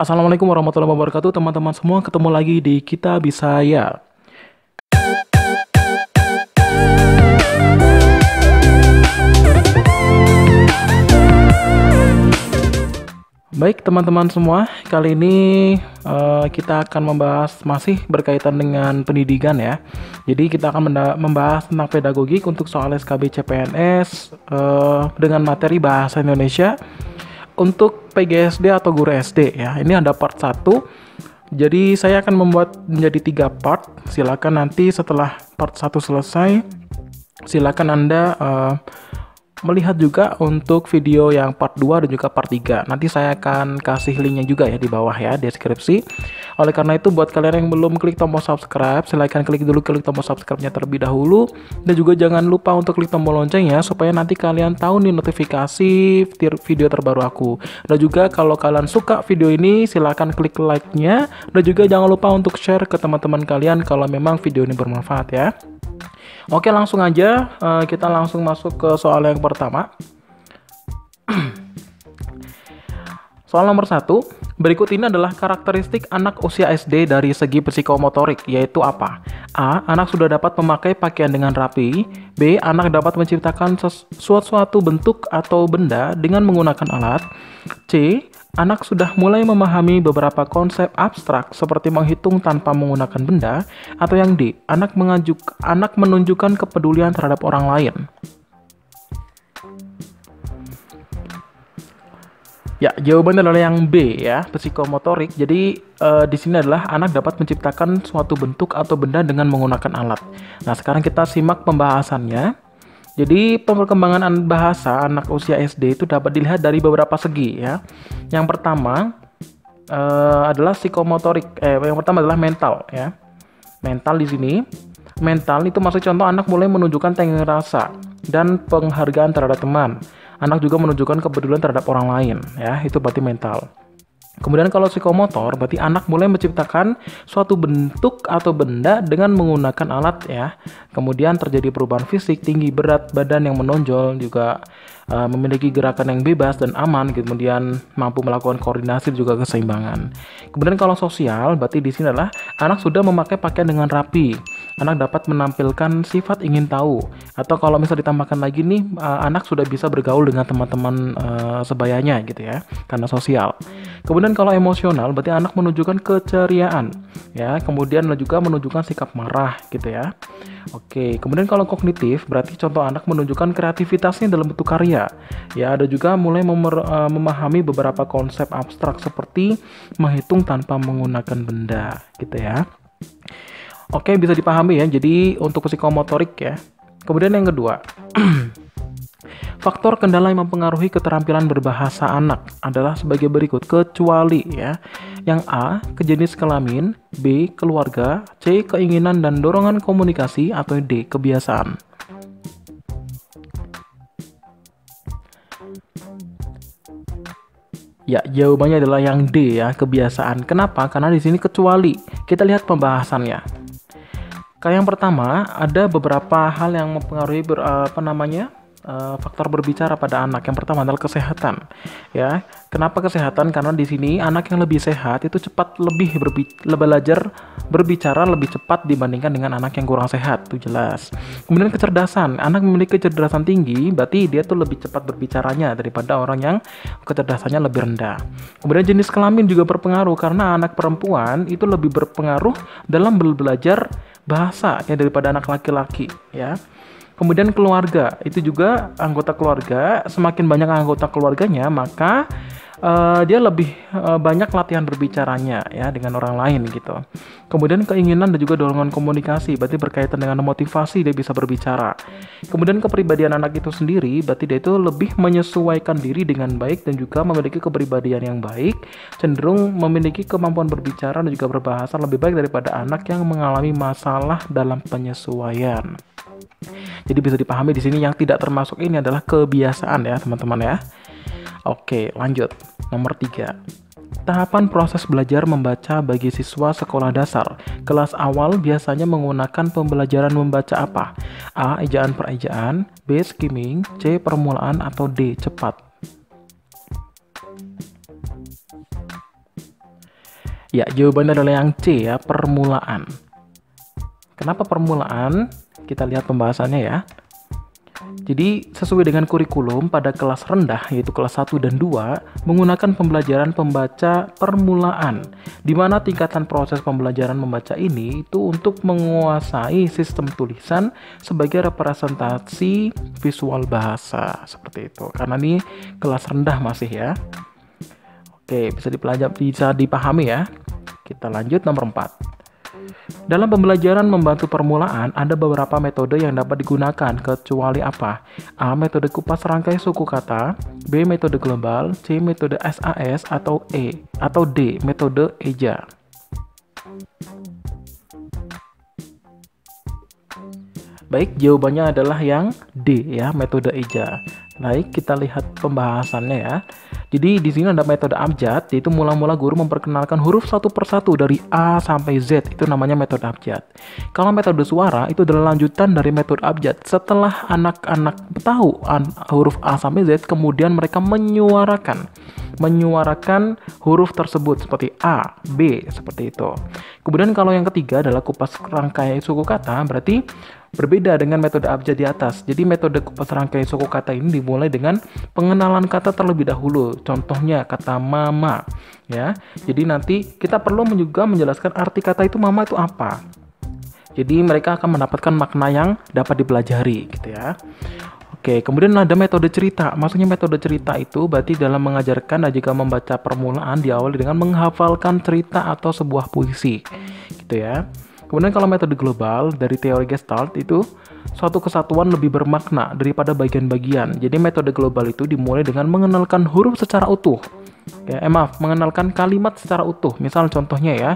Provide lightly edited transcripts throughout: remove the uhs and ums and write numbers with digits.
Assalamualaikum warahmatullahi wabarakatuh, teman-teman semua. Ketemu lagi di Kita Bisa Ya. Baik teman-teman semua, kali ini kita akan membahas masih berkaitan dengan pendidikan ya. Jadi kita akan membahas tentang pedagogik untuk soal SKB CPNS dengan materi bahasa Indonesia untuk PGSD atau guru SD ya. Ini ada part 1. Jadi saya akan membuat menjadi 3 part. Silakan nanti setelah part 1 selesai, silakan Anda melihat juga untuk video yang part 2 dan juga part 3. Nanti saya akan kasih linknya juga ya di bawah ya, deskripsi. Oleh karena itu, buat kalian yang belum klik tombol subscribe, silahkan klik tombol subscribe-nya terlebih dahulu. Dan juga jangan lupa untuk klik tombol loncengnya, supaya nanti kalian tahu nih notifikasi video terbaru aku. Dan juga kalau kalian suka video ini, silahkan klik like-nya. Dan juga jangan lupa untuk share ke teman-teman kalian kalau memang video ini bermanfaat ya. Oke, langsung aja kita langsung masuk ke soal yang pertama. Soal nomor 1, berikut ini adalah karakteristik anak usia SD dari segi psikomotorik, yaitu apa? A. Anak sudah dapat memakai pakaian dengan rapi. B. Anak dapat menciptakan suatu bentuk atau benda dengan menggunakan alat. C. Anak sudah mulai memahami beberapa konsep abstrak seperti menghitung tanpa menggunakan benda. Atau yang D. Anak menunjukkan kepedulian terhadap orang lain. Ya, jawabannya adalah yang B ya, psikomotorik. Jadi di sini adalah anak dapat menciptakan suatu bentuk atau benda dengan menggunakan alat. Nah, sekarang kita simak pembahasannya. Jadi perkembangan bahasa anak usia SD itu dapat dilihat dari beberapa segi ya. Yang pertama adalah psikomotorik. Yang pertama adalah mental ya. Mental di sini, mental itu maksud contoh anak mulai menunjukkan tenggang rasa dan penghargaan terhadap teman. Anak juga menunjukkan kepedulian terhadap orang lain ya. Itu berarti mental. Kemudian kalau psikomotor berarti anak mulai menciptakan suatu bentuk atau benda dengan menggunakan alat ya. Kemudian terjadi perubahan fisik, tinggi, berat, badan yang menonjol, juga memiliki gerakan yang bebas dan aman, kemudian mampu melakukan koordinasi juga keseimbangan. Kemudian kalau sosial berarti di sini adalah anak sudah memakai pakaian dengan rapi. Anak dapat menampilkan sifat ingin tahu, atau kalau misal ditambahkan lagi nih, anak sudah bisa bergaul dengan teman-teman sebayanya gitu ya, karena sosial. Kemudian kalau emosional berarti anak menunjukkan keceriaan ya, kemudian juga menunjukkan sikap marah gitu ya. Oke, kemudian kalau kognitif berarti contoh anak menunjukkan kreativitasnya dalam bentuk karya. Ya, ada juga mulai memahami beberapa konsep abstrak seperti menghitung tanpa menggunakan benda gitu ya. Oke, bisa dipahami ya. Jadi untuk psikomotorik ya. Kemudian yang kedua, faktor kendala yang mempengaruhi keterampilan berbahasa anak adalah sebagai berikut, kecuali ya. Yang A, jenis kelamin, B, keluarga, C, keinginan dan dorongan komunikasi, atau D, kebiasaan. Ya, jawabannya adalah yang D ya, kebiasaan. Kenapa? Karena di sini kecuali. Kita lihat pembahasannya. Kayak yang pertama, ada beberapa hal yang mempengaruhi faktor berbicara pada anak. Yang pertama adalah kesehatan. Ya, kenapa kesehatan? Karena di sini anak yang lebih sehat itu cepat lebih belajar berbicara lebih cepat dibandingkan dengan anak yang kurang sehat, itu jelas. Kemudian kecerdasan. Anak memiliki kecerdasan tinggi, berarti dia tuh lebih cepat berbicaranya daripada orang yang kecerdasannya lebih rendah. Kemudian jenis kelamin juga berpengaruh, karena anak perempuan itu lebih berpengaruh dalam belajar bahasa ya daripada anak laki-laki ya. Kemudian keluarga, itu juga anggota keluarga, semakin banyak anggota keluarganya, maka dia lebih banyak latihan berbicaranya ya dengan orang lain gitu. Kemudian keinginan dan juga dorongan komunikasi, berarti berkaitan dengan motivasi dia bisa berbicara. Kemudian kepribadian anak itu sendiri, berarti dia itu lebih menyesuaikan diri dengan baik dan juga memiliki kepribadian yang baik, cenderung memiliki kemampuan berbicara dan juga berbahasa lebih baik daripada anak yang mengalami masalah dalam penyesuaian. Jadi bisa dipahami di sini yang tidak termasuk ini adalah kebiasaan ya teman-teman ya. Oke, lanjut. Nomor 3. Tahapan proses belajar membaca bagi siswa sekolah dasar. Kelas awal biasanya menggunakan pembelajaran membaca apa? A. Ejaan per ejaan, B. Skimming, C. Permulaan, atau D. Cepat. Ya, jawabannya adalah yang C ya, permulaan. Kenapa permulaan? Kita lihat pembahasannya ya. Jadi, sesuai dengan kurikulum pada kelas rendah, yaitu kelas 1 dan 2, menggunakan pembelajaran pembaca permulaan, di mana tingkatan proses pembelajaran membaca ini itu untuk menguasai sistem tulisan sebagai representasi visual bahasa, seperti itu. Karena ini kelas rendah masih ya. Oke, bisa dipahami ya. Kita lanjut nomor 4. Dalam pembelajaran membantu permulaan, ada beberapa metode yang dapat digunakan, kecuali apa? A. Metode kupas rangkai suku kata, B. Metode global, C. Metode SAS, atau D. Metode eja. Baik, jawabannya adalah yang D ya, metode eja. Baik, kita lihat pembahasannya ya. Jadi di sini ada metode abjad, yaitu mula-mula guru memperkenalkan huruf satu persatu dari A sampai Z, itu namanya metode abjad. Kalau metode suara itu adalah lanjutan dari metode abjad. Setelah anak-anak tahu huruf A sampai Z, kemudian mereka menyuarakan huruf tersebut seperti A, B, seperti itu. Kemudian kalau yang ketiga adalah kupas rangkai suku kata, berarti berbeda dengan metode abjad di atas. Jadi metode kupas rangkai suku kata ini dimulai dengan pengenalan kata terlebih dahulu. Contohnya kata mama ya. Jadi nanti kita perlu juga menjelaskan arti kata itu mama itu apa. Jadi mereka akan mendapatkan makna yang dapat dipelajari gitu ya. Oke, kemudian ada metode cerita. Maksudnya metode cerita itu berarti dalam mengajarkan dan juga membaca permulaan diawali dengan menghafalkan cerita atau sebuah puisi gitu ya. Kemudian kalau metode global dari teori Gestalt itu suatu kesatuan lebih bermakna daripada bagian-bagian. Jadi metode global itu dimulai dengan mengenalkan huruf secara utuh. Mengenalkan kalimat secara utuh. Misal contohnya ya,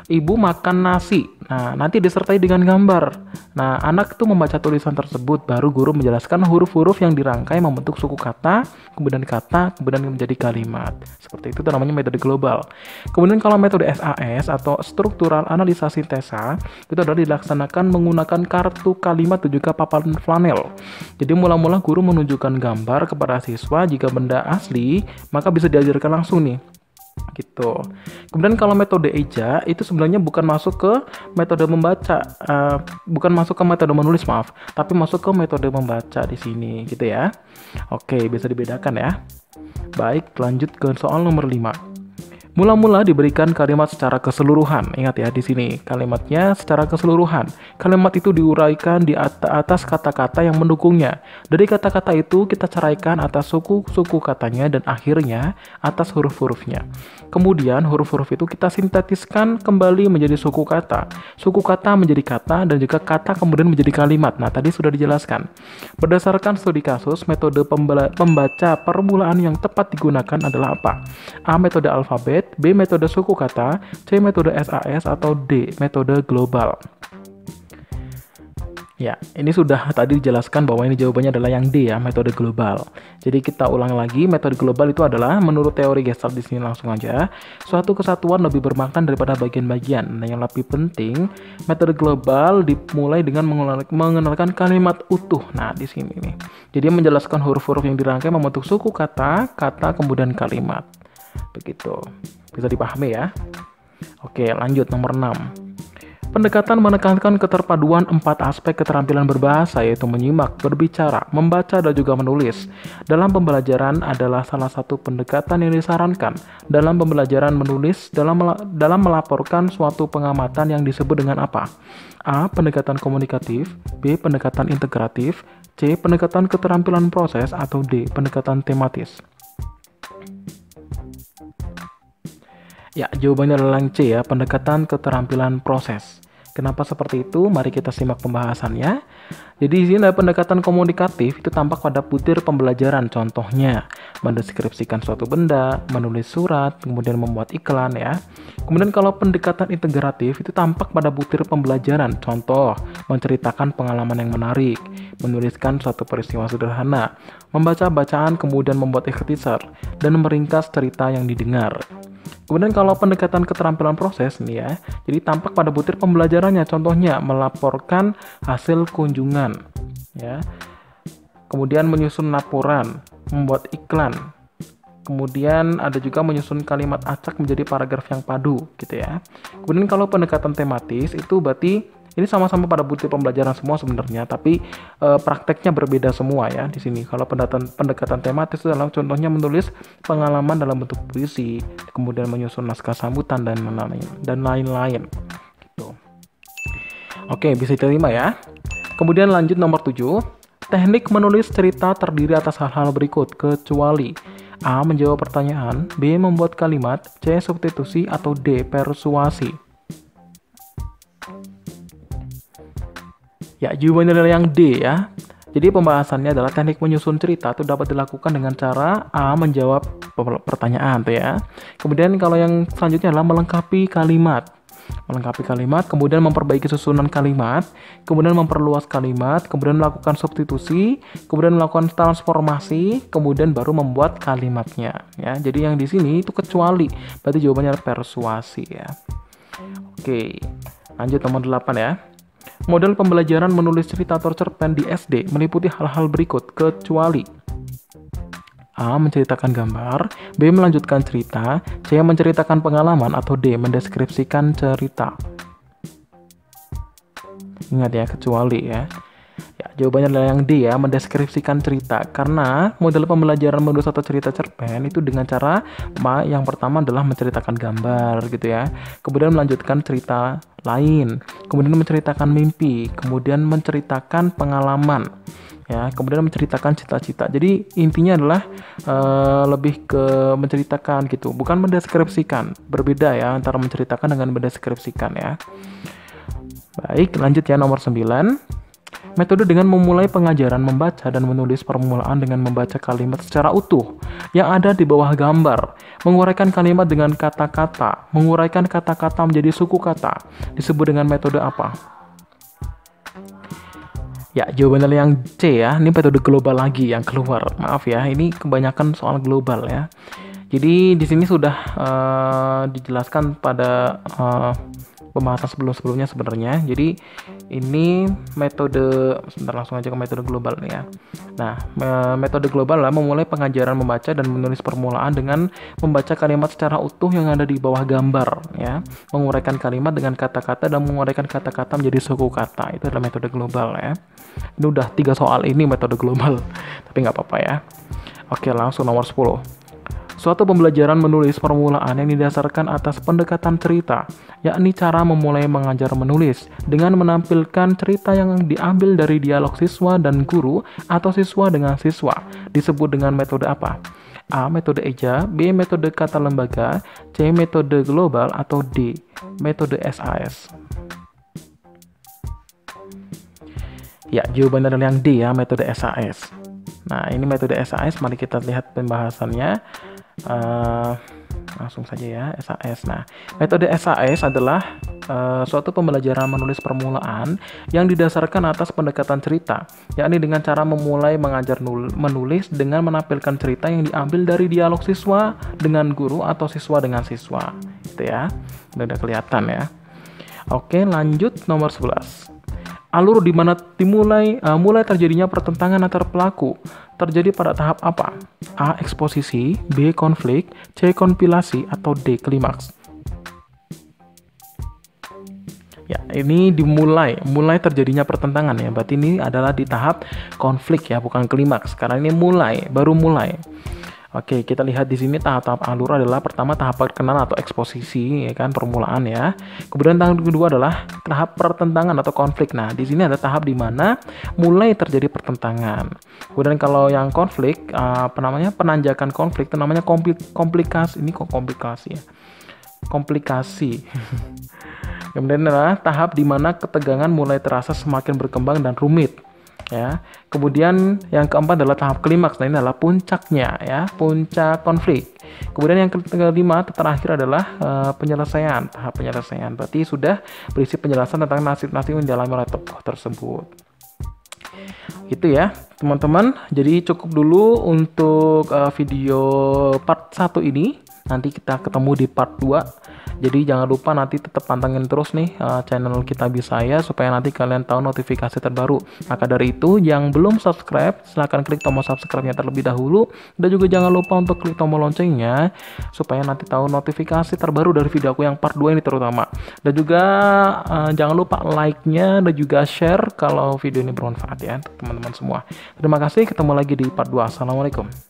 ibu makan nasi. Nah, nanti disertai dengan gambar. Nah, anak itu membaca tulisan tersebut, baru guru menjelaskan huruf-huruf yang dirangkai membentuk suku kata, kemudian menjadi kalimat. Seperti itu namanya metode global. Kemudian kalau metode SAS atau struktural analisa sintesa, itu adalah dilaksanakan menggunakan kartu kalimat dan juga papan flanel. Jadi mula-mula guru menunjukkan gambar kepada siswa, jika benda asli, maka bisa diajarkan langsung nih. Gitu. Kemudian kalau metode eja itu sebenarnya bukan masuk ke metode membaca, menulis, tapi masuk ke metode membaca di sini gitu ya. Oke, bisa dibedakan ya. Baik, lanjut ke soal nomor 5. Mula-mula diberikan kalimat secara keseluruhan. Ingat ya, di sini kalimatnya secara keseluruhan. Kalimat itu diuraikan di atas kata-kata yang mendukungnya. Dari kata-kata itu kita ceraikan atas suku-suku katanya dan akhirnya atas huruf-hurufnya. Kemudian huruf-huruf itu kita sintetiskan kembali menjadi suku kata. Suku kata menjadi kata dan juga kata kemudian menjadi kalimat. Nah, tadi sudah dijelaskan. Berdasarkan studi kasus, metode pembaca permulaan yang tepat digunakan adalah apa? A. Metode alfabet, B. Metode suku kata, C. Metode SAS, atau D. Metode global. Ya, ini sudah tadi dijelaskan bahwa ini jawabannya adalah yang D ya, metode global. Jadi kita ulang lagi, metode global itu adalah menurut teori Gestalt di sini langsung aja, suatu kesatuan lebih bermakna daripada bagian-bagian. Nah, yang lebih penting, metode global dimulai dengan mengenalkan kalimat utuh. Nah, di sini nih. Jadi menjelaskan huruf-huruf yang dirangkai membentuk suku kata, kemudian kalimat. Begitu. Bisa dipahami ya. Oke, lanjut nomor 6. Pendekatan menekankan keterpaduan 4 aspek keterampilan berbahasa, yaitu menyimak, berbicara, membaca, dan juga menulis. Dalam pembelajaran adalah salah satu pendekatan yang disarankan. Dalam pembelajaran menulis, dalam melaporkan suatu pengamatan yang disebut dengan apa? A. Pendekatan komunikatif, B. Pendekatan integratif, C. Pendekatan keterampilan proses, atau D. Pendekatan tematis. Ya, jawabannya adalah yang C ya, pendekatan keterampilan proses. Kenapa seperti itu? Mari kita simak pembahasannya. Jadi di sini ada pendekatan komunikatif itu tampak pada butir pembelajaran. Contohnya, mendeskripsikan suatu benda, menulis surat, kemudian membuat iklan ya. Kemudian kalau pendekatan integratif itu tampak pada butir pembelajaran. Contoh, menceritakan pengalaman yang menarik, menuliskan suatu peristiwa sederhana, membaca bacaan kemudian membuat ikhtisar, dan meringkas cerita yang didengar. Kemudian kalau pendekatan keterampilan proses nih ya, jadi tampak pada butir pembelajarannya, contohnya melaporkan hasil kunjungan, ya. Kemudian menyusun laporan, membuat iklan, Kemudian ada juga menyusun kalimat acak menjadi paragraf yang padu gitu ya. Kemudian kalau pendekatan tematis itu berarti ini sama-sama pada butir pembelajaran semua sebenarnya, tapi prakteknya berbeda semua ya di sini. Kalau pendekatan tematis itu adalah contohnya menulis pengalaman dalam bentuk puisi, kemudian menyusun naskah sambutan dan lain-lain gitu. Oke, bisa diterima ya. Kemudian lanjut nomor 7. Teknik menulis cerita terdiri atas hal-hal berikut, kecuali A. Menjawab pertanyaan, B. Membuat kalimat, C. Substitusi, atau D. Persuasi. Ya, jawabannya adalah yang D ya. Jadi pembahasannya adalah teknik menyusun cerita itu dapat dilakukan dengan cara A. Menjawab pertanyaan tuh ya. Kemudian kalau yang selanjutnya adalah melengkapi kalimat, kemudian memperbaiki susunan kalimat, kemudian memperluas kalimat, kemudian melakukan substitusi, kemudian melakukan transformasi, kemudian baru membuat kalimatnya ya. Jadi yang di sini itu kecuali, berarti jawabannya persuasi ya. Oke, lanjut nomor 8 ya. Model pembelajaran menulis cerita atau cerpen di SD meliputi hal-hal berikut, kecuali A. Menceritakan gambar, B. Melanjutkan cerita, C. Menceritakan pengalaman, atau D. Mendeskripsikan cerita. Ingat ya, kecuali ya. Ya, jawabannya adalah yang D ya, mendeskripsikan cerita. Karena model pembelajaran menulis atau cerita cerpen itu dengan cara yang pertama adalah menceritakan gambar gitu ya. Kemudian melanjutkan cerita lain, kemudian menceritakan mimpi, kemudian menceritakan pengalaman. Ya, kemudian menceritakan cita-cita. Jadi intinya adalah lebih ke menceritakan gitu, bukan mendeskripsikan. Berbeda ya antara menceritakan dengan mendeskripsikan ya. Baik, lanjut ya nomor 9. Metode dengan memulai pengajaran membaca dan menulis permulaan dengan membaca kalimat secara utuh yang ada di bawah gambar, menguraikan kalimat dengan kata-kata, menguraikan kata-kata menjadi suku kata, disebut dengan metode apa? Ya, jawabannya adalah yang C ya. Ini metode global lagi yang keluar. Maaf ya, ini kebanyakan soal global ya. Jadi di sini sudah dijelaskan pada pembahasan sebelumnya sebenarnya. Jadi ini metode, sebentar langsung aja ke metode global nih ya. Nah, metode global lah memulai pengajaran membaca dan menulis permulaan dengan membaca kalimat secara utuh yang ada di bawah gambar ya. Menguraikan kalimat dengan kata-kata dan menguraikan kata-kata menjadi suku kata. Itu adalah metode global ya. Ini udah 3 soal ini metode global. Tapi nggak apa-apa ya. Oke, langsung nomor 10. Suatu pembelajaran menulis permulaan yang didasarkan atas pendekatan cerita, yakni cara memulai mengajar menulis dengan menampilkan cerita yang diambil dari dialog siswa dan guru atau siswa dengan siswa, disebut dengan metode apa? A. Metode eja, B. Metode kata lembaga, C. Metode global, atau D. Metode SAS. Ya, jawabannya adalah yang D ya, metode SAS. Nah, ini metode SAS, mari kita lihat pembahasannya. Langsung saja ya, SAS. Nah, metode SAS adalah suatu pembelajaran menulis permulaan yang didasarkan atas pendekatan cerita, yakni dengan cara memulai mengajar menulis dengan menampilkan cerita yang diambil dari dialog siswa dengan guru atau siswa dengan siswa. Gitu ya. Udah kelihatan ya. Oke, lanjut nomor 11. Alur di mana mulai terjadinya pertentangan antar pelaku terjadi pada tahap apa? A. Eksposisi, B. Konflik, C. Kompilasi, atau D. Klimaks. Ya, ini mulai terjadinya pertentangan ya. Berarti ini adalah di tahap konflik ya, bukan klimaks. Karena ini baru mulai. Oke, kita lihat di sini tahap-tahap alur adalah pertama tahap perkenalan atau eksposisi, ya kan, permulaan ya. Kemudian tahap kedua adalah tahap pertentangan atau konflik. Nah, di sini ada tahap di mana mulai terjadi pertentangan. Kemudian kalau yang konflik, penanjakan konflik itu namanya komplikasi. Ini kok komplikasi ya? Komplikasi. Kemudian adalah tahap di mana ketegangan mulai terasa semakin berkembang dan rumit. Ya, kemudian yang keempat adalah tahap klimaks. Nah, ini adalah puncaknya ya, puncak konflik. Kemudian yang kelima terakhir adalah tahap penyelesaian. Berarti sudah berisi penjelasan tentang nasib-nasib yang dialami oleh tokoh tersebut. Itu ya teman-teman. Jadi cukup dulu untuk video part 1 ini. Nanti kita ketemu di part 2 Jadi jangan lupa nanti tetap pantengin terus nih channel Kita Bisa Ya, supaya nanti kalian tahu notifikasi terbaru. Maka dari itu, yang belum subscribe, silahkan klik tombol subscribe-nya terlebih dahulu. Dan juga jangan lupa untuk klik tombol loncengnya, supaya nanti tahu notifikasi terbaru dari video aku yang part 2 ini terutama. Dan juga jangan lupa like-nya dan juga share kalau video ini bermanfaat ya teman-teman semua. Terima kasih, ketemu lagi di part 2. Assalamualaikum.